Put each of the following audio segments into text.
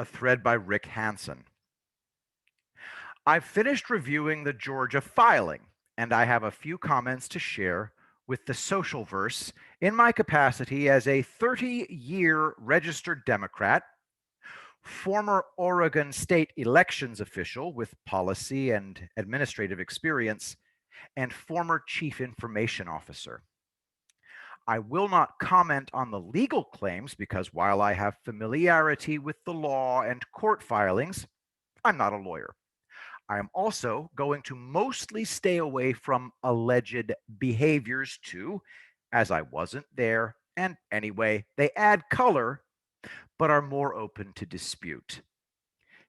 a thread by Rick Hansen. I've finished reviewing the Georgia filing, and I have a few comments to share with the social verse in my capacity as a 30-year registered Democrat, former Oregon state elections official with policy and administrative experience, and former chief information officer. I will not comment on the legal claims because while I have familiarity with the law and court filings, I'm not a lawyer. I am also going to mostly stay away from alleged behaviors too, as I wasn't there, and anyway, they add color, but are more open to dispute.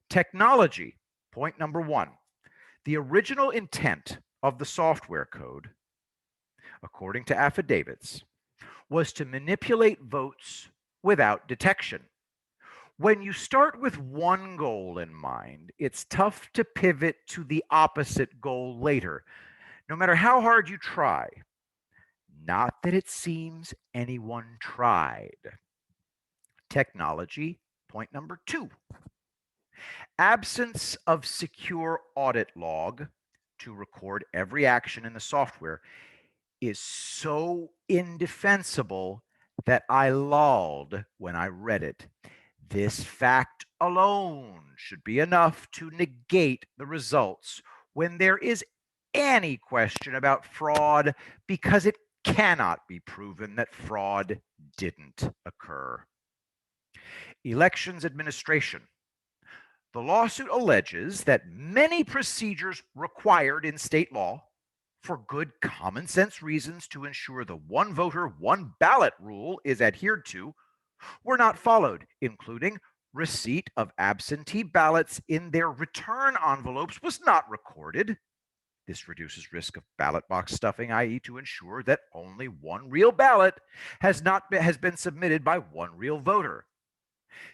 Technology, point number one. The original intent of the software code, according to affidavits, was to manipulate votes without detection. When you start with one goal in mind, it's tough to pivot to the opposite goal later, no matter how hard you try. Not that it seems anyone tried. Technology, point number two. Absence of secure audit log to record every action in the software is so indefensible that I lolled when I read it. This fact alone should be enough to negate the results when there is any question about fraud because it cannot be proven that fraud didn't occur. Elections administration. The lawsuit alleges that many procedures required in state law for good common sense reasons to ensure the one voter, one ballot rule is adhered to were not followed, including receipt of absentee ballots in their return envelopes was not recorded. This reduces risk of ballot box stuffing, i.e. to ensure that only one real ballot has been submitted by one real voter.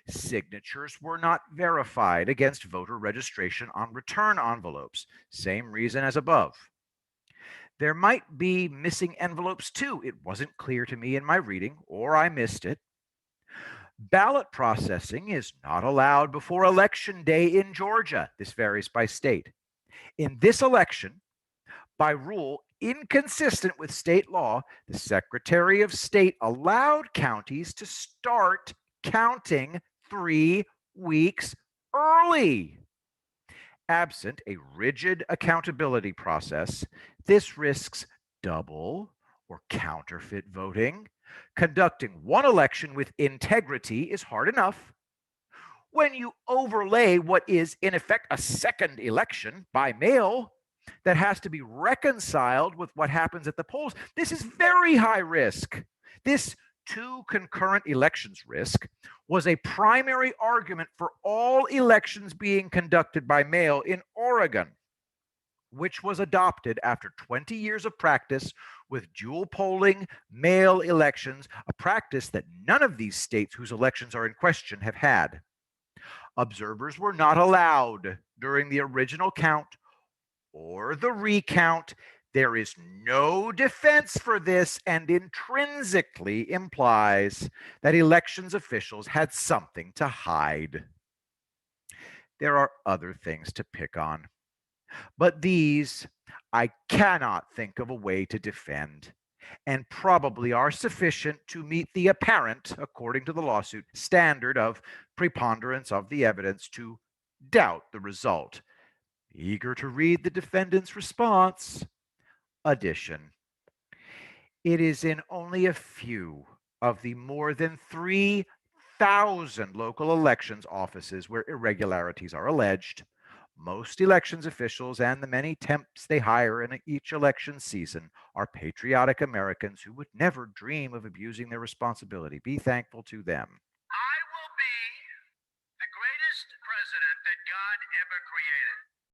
Signatures were not verified against voter registration on return envelopes. Same reason as above. There might be missing envelopes too. It wasn't clear to me in my reading, or I missed it. Ballot processing is not allowed before Election Day in Georgia. This varies by state. In this election, by rule inconsistent with state law, the Secretary of State allowed counties to start counting 3 weeks early. Absent a rigid accountability process, this risks double or counterfeit voting. Conducting one election with integrity is hard enough. When you overlay what is, in effect, a second election by mail that has to be reconciled with what happens at the polls, this is very high risk. This two concurrent elections risk was a primary argument for all elections being conducted by mail in Oregon, which was adopted after 20 years of practice with dual polling mail elections, a practice that none of these states whose elections are in question have had. Observers were not allowed during the original count or the recount. There is no defense for this and intrinsically implies that elections officials had something to hide. There are other things to pick on, but these I cannot think of a way to defend and probably are sufficient to meet the apparent, according to the lawsuit, standard of preponderance of the evidence to doubt the result. Eager to read the defendant's response. Addition. It is in only a few of the more than 3,000 local elections offices where irregularities are alleged. Most elections officials and the many temps they hire in each election season are patriotic Americans who would never dream of abusing their responsibility. Be thankful to them. I will be the greatest president that God ever created.